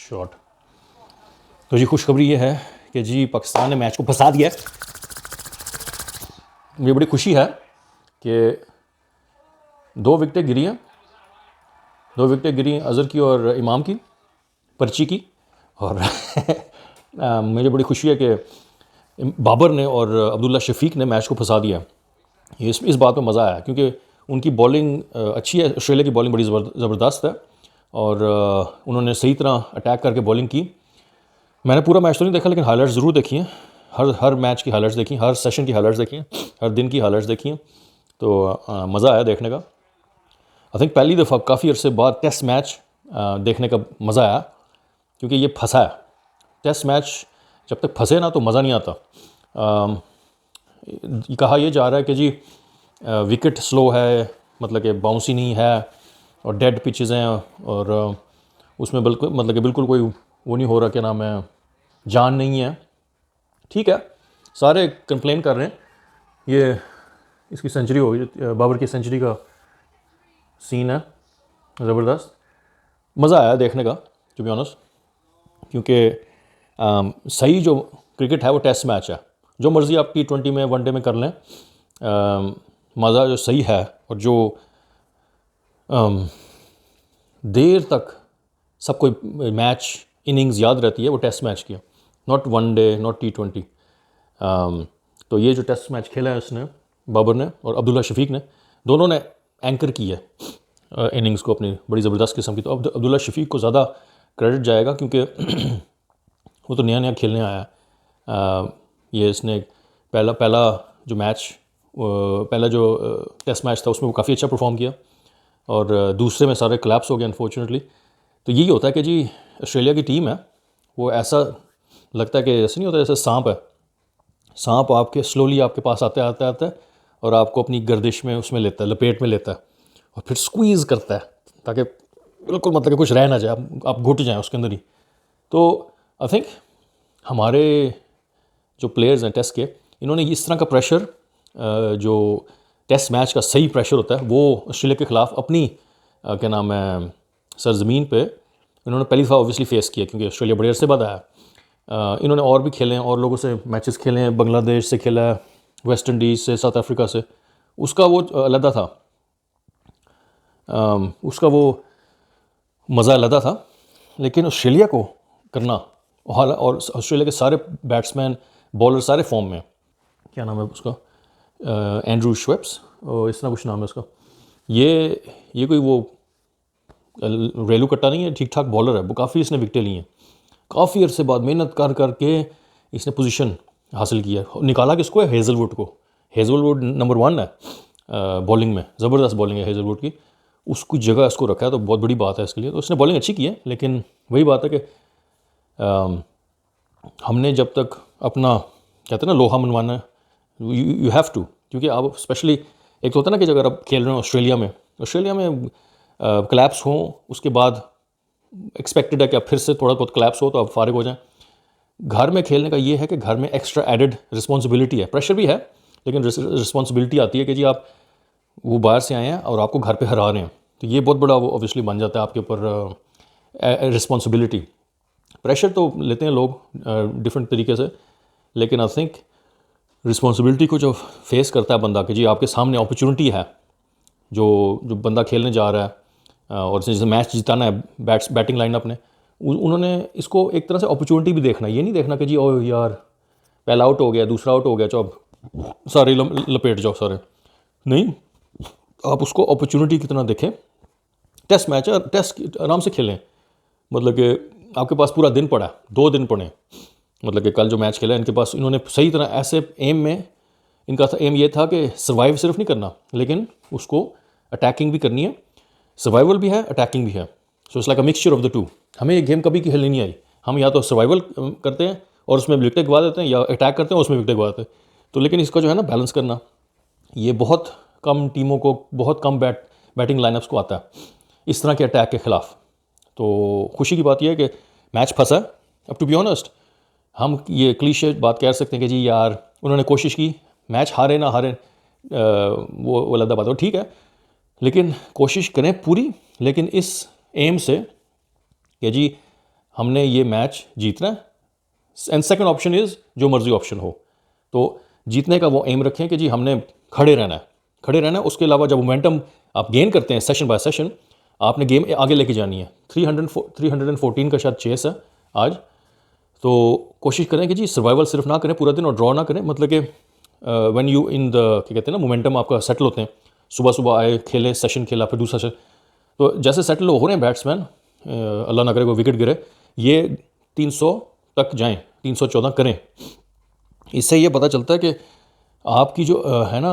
Shot. तो जी खुशखबरी ये है कि जी पाकिस्तान ने मैच को फंसा दिया। मुझे बड़ी खुशी है कि 2 विकेटें गिरी हैं, 2 विकेटें गिरी हैं अज़हर की और इमाम की, पर्ची की। और मुझे बड़ी खुशी है कि बाबर ने और अब्दुल्ला शफीक ने मैच को फंसा दिया। इस बात में मज़ा आया क्योंकि उनकी बॉलिंग अच्छी है। ऑस्ट्रेलिया की बॉलिंग बड़ी ज़बरदस्त है और उन्होंने सही तरह अटैक करके बॉलिंग की। मैंने पूरा मैच तो नहीं देखा लेकिन हाइलाइट्स ज़रूर देखी हैं। हर मैच की हाइलाइट्स देखी, हर सेशन की हाइलाइट्स देखी हैं, हर दिन की हाइलाइट्स देखी हैं। तो मज़ा आया देखने का। आई थिंक पहली दफ़ा काफ़ी अरसे बाद टेस्ट मैच देखने का मज़ा आया क्योंकि ये फंसा है। टेस्ट मैच जब तक फंसे ना तो मज़ा नहीं आता। कहा यह जा रहा है कि जी विकेट स्लो है, मतलब कि बाउंसी नहीं है और डेड पिचेस हैं और उसमें बिल्कुल कोई वो नहीं हो रहा, क्या नाम है, जान नहीं है। ठीक है, सारे कंप्लेन कर रहे हैं। ये इसकी सेंचुरी हो गई, बाबर की सेंचुरी का सीन है, ज़बरदस्त। मज़ा आया देखने का टू बी ऑनेस्ट, क्योंकि सही जो क्रिकेट है वो टेस्ट मैच है। जो मर्ज़ी आप T20 में वनडे में कर लें, मज़ा जो सही है और जो देर तक सबको मैच इनिंग्स याद रहती है वो टेस्ट मैच की, नॉट वनडे, नॉट T20। तो ये जो टेस्ट मैच खेला है उसने, बाबर ने और अब्दुल्ला शफीक ने, दोनों ने एंकर की है इनिंग्स को अपनी बड़ी ज़बरदस्त किस्म की। तो अब अब्दुल्ला शफीक को ज़्यादा क्रेडिट जाएगा क्योंकि वो तो नया खेलने आया है। ये इसने पहला जो मैच, पहला जो टेस्ट मैच था उसमें वो काफ़ी अच्छा परफॉर्म किया और दूसरे में सारे क्लैप्स हो गए अनफॉर्चुनेटली। तो यही होता है कि जी ऑस्ट्रेलिया की टीम है वो ऐसा लगता है कि ऐसे नहीं होता जैसे सांप है। सांप आपके स्लोली आपके पास आता है और आपको अपनी गर्दिश में उसमें लेता है, लपेट में लेता है और फिर स्क्वीज़ करता है ताकि बिल्कुल मतलब कि कुछ रह ना जाए, आप घुट जाएँ उसके अंदर ही। तो आई थिंक हमारे जो प्लेयर्स हैं टेस्ट के, इन्होंने इस तरह का प्रेशर, जो टेस्ट मैच का सही प्रेशर होता है, वो ऑस्ट्रेलिया के ख़िलाफ़ अपनी क्या नाम है सरजमीन पे इन्होंने पहली दफ़ा ऑब्वियसली फेस किया क्योंकि ऑस्ट्रेलिया बड़े अरसे बाद आया। इन्होंने और भी खेले हैं, और लोगों से मैचेस खेले हैं, बांग्लादेश से खेला है, वेस्ट इंडीज़ से, साउथ अफ्रीका से। उसका वो अलग था, उसका वो मज़ा अलग था। लेकिन ऑस्ट्रेलिया को करना, और ऑस्ट्रेलिया के सारे बैट्समैन बॉलर सारे फॉर्म में, क्या नाम है उसका, एंड्रू श्वेप्स और इस तरह कुछ नाम है उसका। ये कोई वो रेलू कट्टा नहीं है, ठीक ठाक बॉलर है वो। काफ़ी इसने विकेटें ली हैं, काफ़ी अरसे बाद मेहनत कर करके इसने पोजीशन हासिल किया। निकाला किसको है? हेज़लवुड को। हेज़लवुड नंबर 1 है बॉलिंग में, ज़बरदस्त बॉलिंग है हेज़लवुड की। उसकी जगह इसको रखा है तो बहुत बड़ी बात है इसके लिए। तो उसने बॉलिंग अच्छी की है, लेकिन वही बात है कि हमने जब तक अपना, कहते हैं ना, लोहा मनवाना है, यू हैव टू। क्योंकि आप स्पेशली एक तो होता है ना कि अगर आप खेल रहे हो ऑस्ट्रेलिया में क्लैप्स हों, उसके बाद एक्सपेक्टेड है कि आप फिर से थोड़ा बहुत क्लैप्स हो तो आप फारिग हो जाएं। घर में खेलने का ये है कि घर में एक्स्ट्रा एडेड रिस्पॉन्सिबिलिटी है, प्रेशर भी है लेकिन रिस्पॉन्सिबिलिटी आती है कि जी आप वो बाहर से आए हैं और आपको घर पे हरा रहे हैं। तो ये बहुत बड़ा वो ऑब्वियसली बन जाता है आपके ऊपर रिस्पॉन्सिबिलिटी। प्रेशर तो लेते हैं लोग डिफरेंट तरीके से, लेकिन आई थिंक रिस्पॉन्सिबिलिटी को जो फेस करता है बंदा कि जी आपके सामने अपॉर्चुनिटी है, जो बंदा खेलने जा रहा है और जैसे मैच जिताना है बैटिंग लाइनअप ने, उन्होंने इसको एक तरह से अपॉर्चुनिटी भी देखना। ये नहीं देखना कि जी ओ यार पहला आउट हो गया, दूसरा आउट हो गया, तो अब सारे लपेट जाओ सारे। नहीं, आप उसको अपॉर्चुनिटी की तरह देखें। टेस्ट मैच है, टेस्ट आराम से खेलें। मतलब कि आपके पास पूरा दिन पड़ा है, 2 दिन पड़े। मतलब कि कल जो मैच खेला इनके पास, इन्होंने सही तरह ऐसे एम में, इनका एम ये था कि सर्वाइव सिर्फ नहीं करना लेकिन उसको अटैकिंग भी करनी है। सर्वाइवल भी है, अटैकिंग भी है। So it's like a mixture of the two. हमें ये गेम कभी खेलनी नहीं आई। हम या तो सर्वाइवल करते हैं और उसमें विकेट गवा देते हैं, या अटैक करते हैं और उसमें विकेट गवा देते हैं। तो लेकिन इसका जो है ना बैलेंस करना, ये बहुत कम टीमों को, बहुत कम बैटिंग लाइनअप्स को आता है इस तरह के अटैक के ख़िलाफ़। तो खुशी की बात यह है कि मैच फंसा। अब टू बी ऑनेस्ट, हम ये क्लीशे बात कह सकते हैं कि जी यार उन्होंने कोशिश की, मैच हारे ना हारे वो अलग बात हो, ठीक है, लेकिन कोशिश करें पूरी। लेकिन इस एम से कि जी हमने ये मैच जीतना है, एंड सेकंड ऑप्शन इज़ जो मर्जी ऑप्शन हो। तो जीतने का वो एम रखें कि जी हमने खड़े रहना है, खड़े रहना है। उसके अलावा जब मोमेंटम आप गेन करते हैं सेशन बाय सेशन, आपने गेम आगे लेके जानी है। 314 का शायद चेस है आज, तो कोशिश करें कि जी सर्वाइवल सिर्फ ना करें पूरा दिन और ड्रॉ ना करें। मतलब कि व्हेन यू इन द क्या कहते हैं ना मोमेंटम आपका सेटल होते हैं, सुबह सुबह आए, खेले, सेशन खेला, फिर दूसरा सेशन, तो जैसे सेटल हो रहे हैं बैट्समैन, अल्लाह ना करे कोई विकेट गिरे, ये 300 तक जाएं, 314 करें। इससे ये पता चलता है कि आपकी जो है ना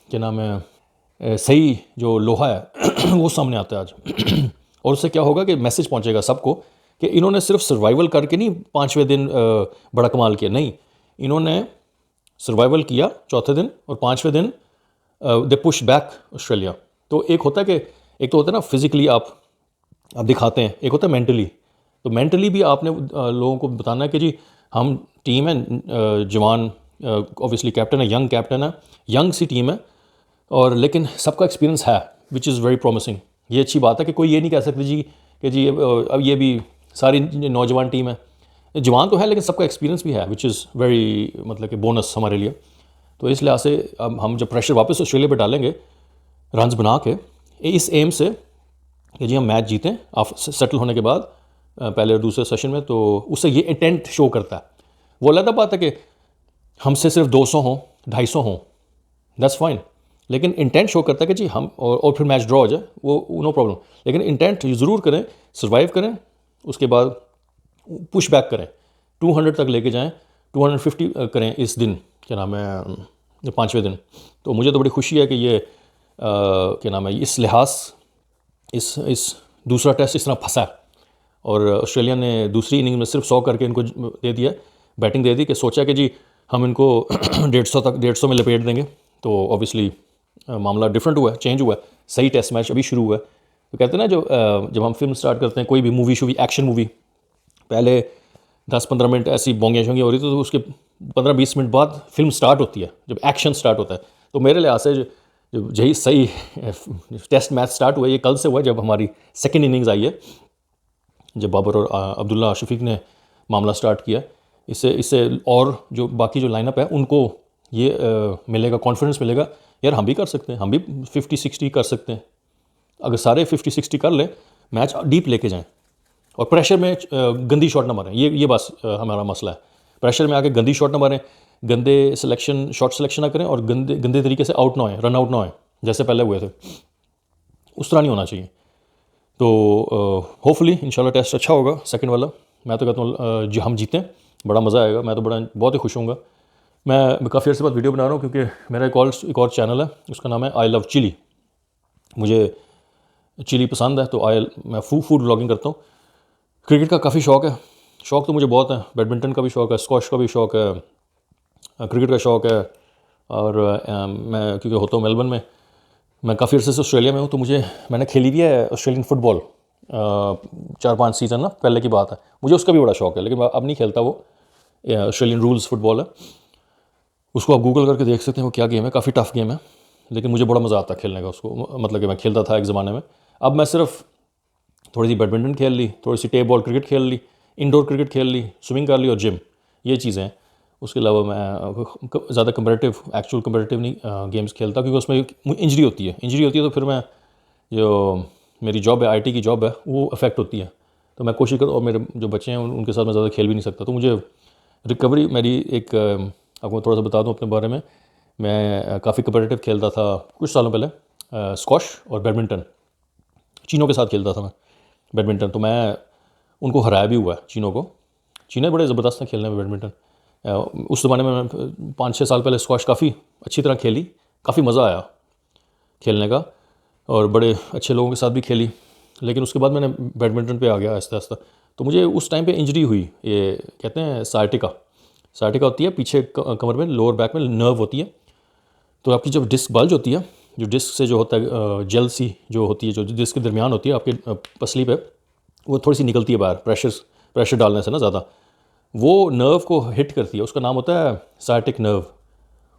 क्या नाम है, सही जो लोहा है वो सामने आता है आज। और उससे क्या होगा कि मैसेज पहुंचेगा सबको कि इन्होंने सिर्फ सर्वाइवल करके नहीं 5वें दिन बड़ा कमाल किया, नहीं, इन्होंने सर्वाइवल किया चौथे दिन और 5वें दिन दे पुश बैक ऑस्ट्रेलिया। तो एक होता है कि एक तो होता है ना फिजिकली आप दिखाते हैं, एक होता है मेंटली। तो मेंटली भी आपने लोगों को बताना है कि जी हम टीम है, जवान, ऑब्वियसली कैप्टन है, यंग कैप्टन है, यंग सी टीम है, और लेकिन सबका एक्सपीरियंस है, विच इज़ वेरी प्रॉमिसिंग। ये अच्छी बात है कि कोई ये नहीं कह सकते जी कि जी अब ये भी सारी नौजवान टीम है, जवान तो है लेकिन सबका एक्सपीरियंस भी है, विच इज़ वेरी मतलब कि बोनस हमारे लिए। तो इस लिहाज से अब हम जब प्रेशर वापस ऑस्ट्रेलिया पर डालेंगे रन्स बना के, इस एम से कि जी हम मैच जीतें आप सेटल होने के बाद पहले और दूसरे सेशन में, तो उससे ये इंटेंट शो करता है। वो अलग बात है कि हमसे सिर्फ 200 हों, 250 हों, दैट्स फाइन, लेकिन इंटेंट शो करता है कि जी हम और फिर मैच ड्रॉ हो जाए, वो नो प्रॉब्लम, लेकिन इंटेंट ज़रूर करें, सर्वाइव करें, उसके बाद पुश बैक करें, 200 तक लेके जाएं, 250 करें इस दिन, क्या नाम है, 5वें दिन। तो मुझे तो बड़ी खुशी है कि ये क्या नाम है, इस लिहाज इस दूसरा टेस्ट इस तरह फंसा है, और ऑस्ट्रेलिया ने दूसरी इनिंग में सिर्फ 100 करके इनको दे दिया, बैटिंग दे दी, कि सोचा कि जी हम इनको 150 में लपेट देंगे। तो ऑब्वियसली मामला डिफरेंट हुआ है, चेंज हुआ है, सही टेस्ट मैच अभी शुरू हुआ है। तो कहते हैं ना जब हम फिल्म स्टार्ट करते हैं, कोई भी मूवी शूवी, एक्शन मूवी, पहले 10-15 मिनट ऐसी बोंगियाँ शोंगियाँ हो रही थी, तो उसके 15-20 मिनट बाद फिल्म स्टार्ट होती है, जब एक्शन स्टार्ट होता है। तो मेरे लिहाज से जो यही सही टेस्ट मैच स्टार्ट हुआ है, ये कल से हुआ है, जब हमारी सेकेंड इनिंग्स आई है, जब बाबर और अब्दुल्ला शफीक ने मामला स्टार्ट किया। इससे और जो बाकी जो लाइनअप है उनको ये मिलेगा, कॉन्फिडेंस मिलेगा, यार हम भी कर सकते हैं, हम भी 50-60 कर सकते हैं। अगर सारे 50-60 कर लें, मैच डीप लेके जाएं, और प्रेशर में गंदी शॉट ना मारें, ये बस हमारा मसला है। प्रेशर में आके गंदी शॉट ना मारें, गंदे शॉट सिलेक्शन ना करें, और गंदे तरीके से आउट ना होएं, रन आउट ना होएं, जैसे पहले हुए थे, उस तरह नहीं होना चाहिए। तो होपफुली इंशाल्लाह टेस्ट अच्छा होगा सेकंड वाला। मैं तो कहता हूँ जो हम जीतें, बड़ा मज़ा आएगा, मैं तो बहुत ही खुश हूँगा। मैं काफ़ी अर्से बाद वीडियो बना रहा हूँ क्योंकि मेरा एक और चैनल है, उसका नाम है आई लव चिली। मुझे चिली पसंद है, तो मैं फूड व्लॉगिंग करता हूँ। क्रिकेट का काफ़ी शौक़ है, शौक़ तो मुझे बहुत है, बैडमिंटन का भी शौक़ है, स्क्वॉश का भी शौक़ है, क्रिकेट का शौक़ है। और मैं क्योंकि होता हूँ मेलबर्न में, मैं काफ़ी अर्से से ऑस्ट्रेलिया में हूँ, तो मैंने खेली भी है ऑस्ट्रेलियन फ़ुटबॉल 4-5 सीज़न ना, पहले की बात है। मुझे उसका भी बड़ा शौक़ है, लेकिन अब नहीं खेलता वो, ऑस्ट्रेलियन रूल्स फुटबॉल है, उसको आप गूगल करके देख सकते हैं वो क्या गेम है, काफ़ी टफ गेम है, लेकिन मुझे बड़ा मज़ा आता है खेलने का उसको। मतलब कि मैं खेलता था एक ज़माने में, अब मैं सिर्फ थोड़ी सी बैडमिंटन खेल ली, थोड़ी सी टेप बॉल क्रिकेट खेल ली, इंडोर क्रिकेट खेल ली, स्विमिंग कर ली, और जिम, ये चीज़ें हैं। उसके अलावा मैं ज़्यादा एक्चुअल कंपेटिटिव नहीं गेम्स खेलता, क्योंकि उसमें इंजरी होती है, तो फिर मैं जो मेरी जॉब है, आईटी की जॉब है, वो अफेक्ट होती है। तो मैं कोशिश करूँ, और मेरे जो बच्चे हैं उनके साथ मैं ज़्यादा खेल भी नहीं सकता। तो मुझे रिकवरी मेरी एक आपको थोड़ा सा बता दूँ अपने बारे में, मैं काफ़ी कंपेटिटिव खेलता था कुछ सालों पहले, स्क्वॉश और बैडमिंटन, चीनों के साथ खेलता था मैं बैडमिंटन। तो मैं उनको हराया भी हुआ है, चीने बड़े ज़बरदस्त हैं खेलने में बैडमिंटन। उस ज़माने में मैं 5-6 साल पहले स्क्वॉश काफ़ी अच्छी तरह खेली, काफ़ी मज़ा आया खेलने का, और बड़े अच्छे लोगों के साथ भी खेली। लेकिन उसके बाद मैंने बैडमिंटन पे आ गया आहिस्ता आहिस्ता। तो मुझे उस टाइम पे इंजरी हुई, ये कहते हैं साइटिका होती है पीछे कमर में, लोअर बैक में नर्व होती है। तो आपकी जब डिस्क बल्ज होती है, जो डिस्क से जो होता है जेल सी जो होती है, जो डिस्क के दरमियान होती है आपके पसली पे, वो थोड़ी सी निकलती है बाहर, प्रेशर डालने से ना ज़्यादा, वो नर्व को हिट करती है, उसका नाम होता है साइटिक नर्व।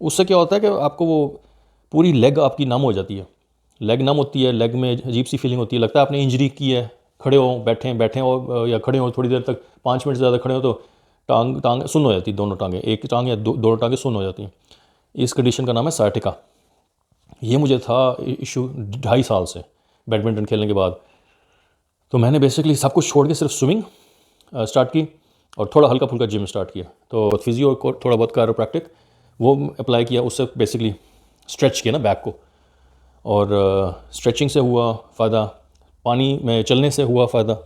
उससे क्या होता है कि आपको वो पूरी लेग आपकी नम हो जाती है, लेग नम होती है, लेग में अजीब सी फीलिंग होती है, लगता है आपने इंजरी की है, खड़े हो बैठें हो या खड़े हो थोड़ी देर तक 5 मिनट से ज़्यादा खड़े हो तो टांग सुन्न हो जाती, दोनों टांगें, एक टांग या दोनों टांगें सुन्न हो जाती हैं। इस कंडीशन का नाम है साइटिका। ये मुझे था इशू 2.5 साल से बैडमिंटन खेलने के बाद। तो मैंने बेसिकली सब कुछ छोड़ के सिर्फ स्विमिंग स्टार्ट की और थोड़ा हल्का फुल्का जिम स्टार्ट किया। तो फिजियो को थोड़ा बहुत कायरोप्रैक्टिक वो अप्लाई किया, उससे बेसिकली स्ट्रेच किया ना बैक को, और स्ट्रेचिंग से हुआ फ़ायदा, पानी में चलने से हुआ फ़ायदा,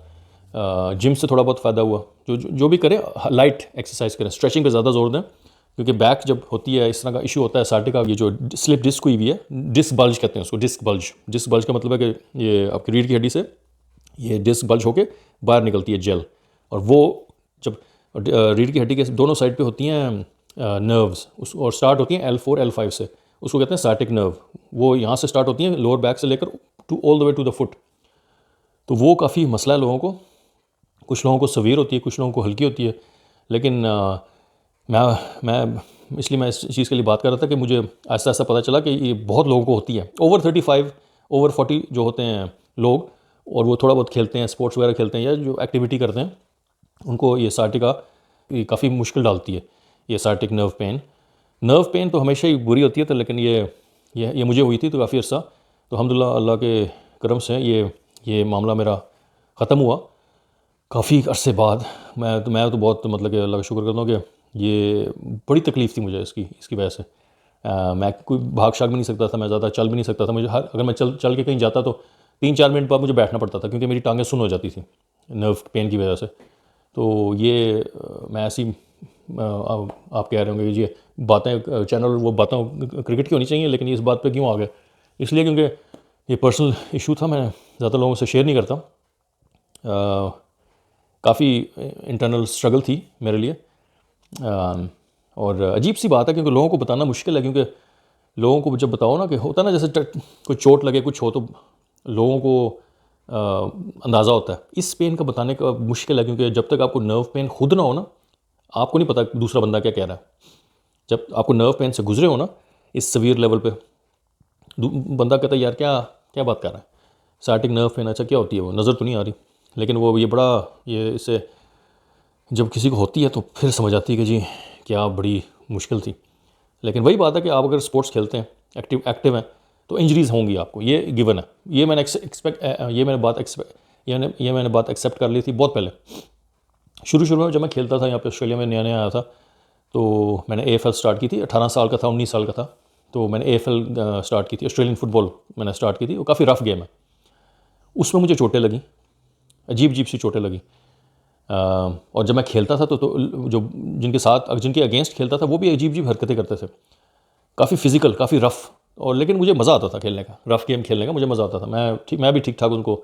जिम से थोड़ा बहुत फ़ायदा हुआ। जो भी करें लाइट एक्सरसाइज करें, स्ट्रेचिंग पे ज़्यादा जोर दें, क्योंकि बैक जब होती है इस तरह का इशू होता है सार्टिका, ये जो स्लिप डिस्क हुई हुई है, डिस्क बल्ज कहते हैं उसको, डिस्क बल्ज का मतलब है कि ये आपकी रीढ़ की हड्डी से ये डिस्क बल्ज होके बाहर निकलती है जेल, और वो जब रीढ़ की हड्डी के दोनों साइड पे होती हैं नर्व्स उस, और स्टार्ट होती हैं L4 L5 से, उसको कहते हैं सार्टिक नर्व। वो यहाँ से स्टार्ट होती हैं लोअर बैक से लेकर to all the way to the foot. तो वो काफ़ी मसला है लोगों को, कुछ लोगों को सवीर होती है, कुछ लोगों को हल्की होती है। लेकिन मैं इसलिए मैं इस चीज़ के लिए बात कर रहा था कि मुझे ऐसा ऐसा पता चला कि ये बहुत लोगों को होती है। ओवर 35 ओवर 40 जो होते हैं लोग, और वो थोड़ा बहुत खेलते हैं, स्पोर्ट्स वगैरह खेलते हैं या जो एक्टिविटी करते हैं, उनको ये सार्टिका ये काफ़ी मुश्किल डालती है। ये सार्टिक नर्व पेन तो हमेशा ही बुरी होती है, तो लेकिन ये मुझे हुई थी तो काफ़ी अर्सा। तो अल्हम्दुलिल्लाह अल्लाह के करम से ये मामला मेरा ख़त्म हुआ काफ़ी अरसे बाद। मैं तो बहुत मतलब कि अल्लाह का शुक्र करता हूँ कि ये बड़ी तकलीफ़ थी मुझे इसकी वजह से। मैं कोई भाग शाग भी नहीं सकता था, मैं ज़्यादा चल भी नहीं सकता था। मुझे अगर मैं चल के कहीं जाता तो 3-4 मिनट बाद मुझे बैठना पड़ता था, क्योंकि मेरी टांगें सुन्न हो जाती थी नर्व पेन की वजह से। तो ये मैं ऐसी आप कह रहे होंगे कि ये बातें चैनल वो बातें क्रिकेट की होनी चाहिए, लेकिन इस बात पे क्यों आ गए? इसलिए क्योंकि ये पर्सनल इशू था, मैं ज़्यादा लोगों से शेयर नहीं करता। काफ़ी इंटरनल स्ट्रगल थी मेरे लिए, और अजीब सी बात है क्योंकि लोगों को बताना मुश्किल है, क्योंकि लोगों को जब बताओ ना कि होता ना जैसे कोई चोट लगे कुछ हो तो लोगों को अंदाज़ा होता है। इस पेन का बताने का मुश्किल है, क्योंकि जब तक आपको नर्व पेन खुद ना हो ना, आपको नहीं पता दूसरा बंदा क्या कह रहा है। जब आपको नर्व पेन से गुजरे हो ना इस सवीर लेवल पे, बंदा कहता है यार क्या क्या बात कर रहा है, सार्टिक नर्व पेन, अच्छा क्या होती है वो, नज़र तो नहीं आ रही। लेकिन वो ये इससे जब किसी को होती है तो फिर समझ आती है कि जी क्या बड़ी मुश्किल थी। लेकिन वही बात है कि आप अगर स्पोर्ट्स खेलते हैं, एक्टिव हैं, तो इंजरीज़ होंगी आपको, ये गिवन है। ये मैंने बात एक्सेप्ट कर ली थी बहुत पहले। शुरू में जब मैं खेलता था यहाँ पे ऑस्ट्रेलिया में, नया नया आया था, तो मैंने AFL स्टार्ट की थी। 18 साल का था, 19 साल का था, तो मैंने AFL स्टार्ट की थी, ऑस्ट्रेलियन फुटबॉल मैंने स्टार्ट की थी। वो काफ़ी रफ़ गेम है, उसमें मुझे चोटें लगी, अजीब सी चोटें लगी। और जब मैं खेलता था तो जो जिनके अगेंस्ट खेलता था वो भी अजीब हरकतें करते थे, काफ़ी फ़िज़िकल, काफ़ी रफ़। और लेकिन मुझे मज़ा आता था खेलने का, रफ़ गेम खेलने का मुझे मज़ा आता था। मैं भी ठीक ठाक उनको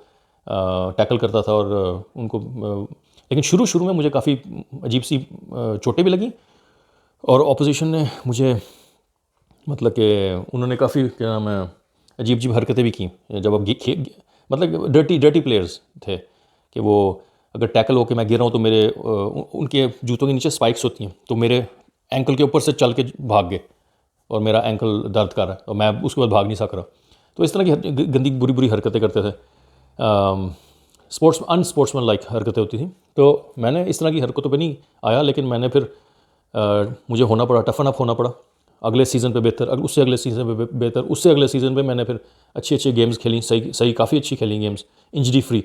टैकल करता था और उनको लेकिन शुरू में मुझे काफ़ी अजीब सी चोटें भी लगी, और अपोजिशन ने मुझे मतलब कि उन्होंने काफ़ी क्या नाम है अजीब हरकतें भी की। जब अब मतलब डर्टी प्लेयर्स थे कि वो अगर टैकल होकर मैं गिर रहा हूँ तो मेरे उनके जूतों के नीचे स्पाइक्स होती हैं, तो मेरे एंकल के ऊपर से चल के भाग गए और मेरा एंकल दर्द कर रहा है और मैं उसके बाद भाग नहीं सक रहा। तो इस तरह की गंदी बुरी हरकतें करते थे, अनस्पोर्ट्समैन लाइक हरकतें होती थी। तो मैंने इस तरह की हरकतों पे नहीं आया, लेकिन मैंने फिर मुझे होना पड़ा, टफन अप होना पड़ा। अगले सीज़न पे बेहतर, उससे अगले सीज़न पे बेहतर, उससे अगले सीज़न पे मैंने फिर अच्छी गेम्स खेली, सही काफ़ी अच्छी खेली गेम्स, इंजरी फ्री।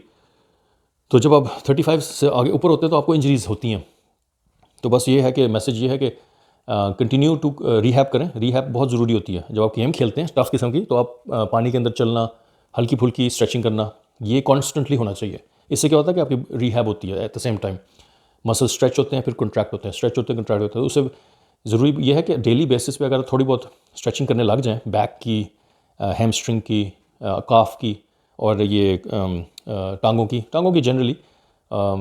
तो जब आप 35 से आगे ऊपर होते हैं तो आपको इंजरीज़ होती हैं। तो बस ये है कि मैसेज ये है कि कंटिन्यू टू रिहैब करें। रिहैब बहुत ज़रूरी होती है। जब आप गेम खेलते हैं टफ किस्म की, तो आप पानी के अंदर चलना, हल्की फुल्की स्ट्रेचिंग करना, ये कॉन्स्टेंटली होना चाहिए। इससे क्या होता है कि आपकी रिहैब होती है, at the same time muscle stretch होते हैं, फिर कंट्रैक्ट होते हैं, स्ट्रेच होते हैं, कंट्रैक्ट होते हैं। उससे ज़रूरी ये है कि डेली बेसिस पे अगर थोड़ी बहुत स्ट्रेचिंग करने लग जाएं, बैक की, हैमस्ट्रिंग की, काफ की, और ये टांगों की जनरली,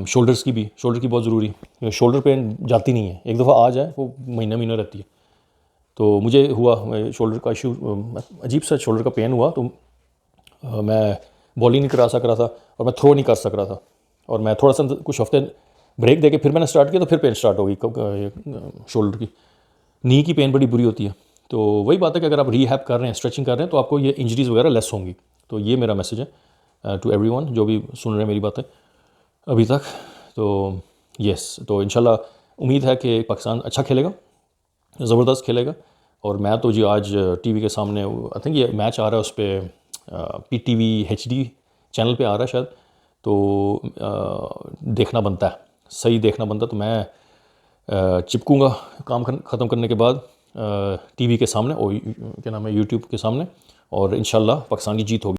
शोल्डर की बहुत ज़रूरी। शोल्डर पेन जाती नहीं है, एक दफ़ा आ जाए वो महीना रहती है। तो मुझे हुआ शोल्डर का इशू, अजीब सा शोल्डर का पेन हुआ, तो मैं बॉलिंग नहीं करा सक रहा था और मैं थ्रो नहीं कर सक रहा था, और मैं थोड़ा सा कुछ हफ्ते ब्रेक दे के फिर मैंने स्टार्ट किया, तो फिर पेन स्टार्ट हो गई शोल्डर की। नी की पेन बड़ी बुरी होती है। तो वही बात है कि अगर आप रिहैब कर रहे हैं, स्ट्रेचिंग कर रहे हैं, तो आपको ये इंजरीज़ वगैरह लेस होंगी। तो ये मेरा मैसेज है। टू एवरीवन जो भी सुन रहे हैं मेरी बातें अभी तक। तो यस, तो इंशाल्लाह उम्मीद है कि पाकिस्तान अच्छा खेलेगा, ज़बरदस्त खेलेगा। और मैं तो जी आज टीवी के सामने, आई थिंक ये मैच आ रहा है उस पर PTV HD चैनल पे आ रहा है शायद, तो देखना बनता है, सही देखना बनता है। तो मैं चिपकूँगा काम ख़त्म करने के बाद टीवी के सामने, और क्या नाम है, यूट्यूब के सामने, और इंशाल्लाह पाकिस्तान की जीत होगी।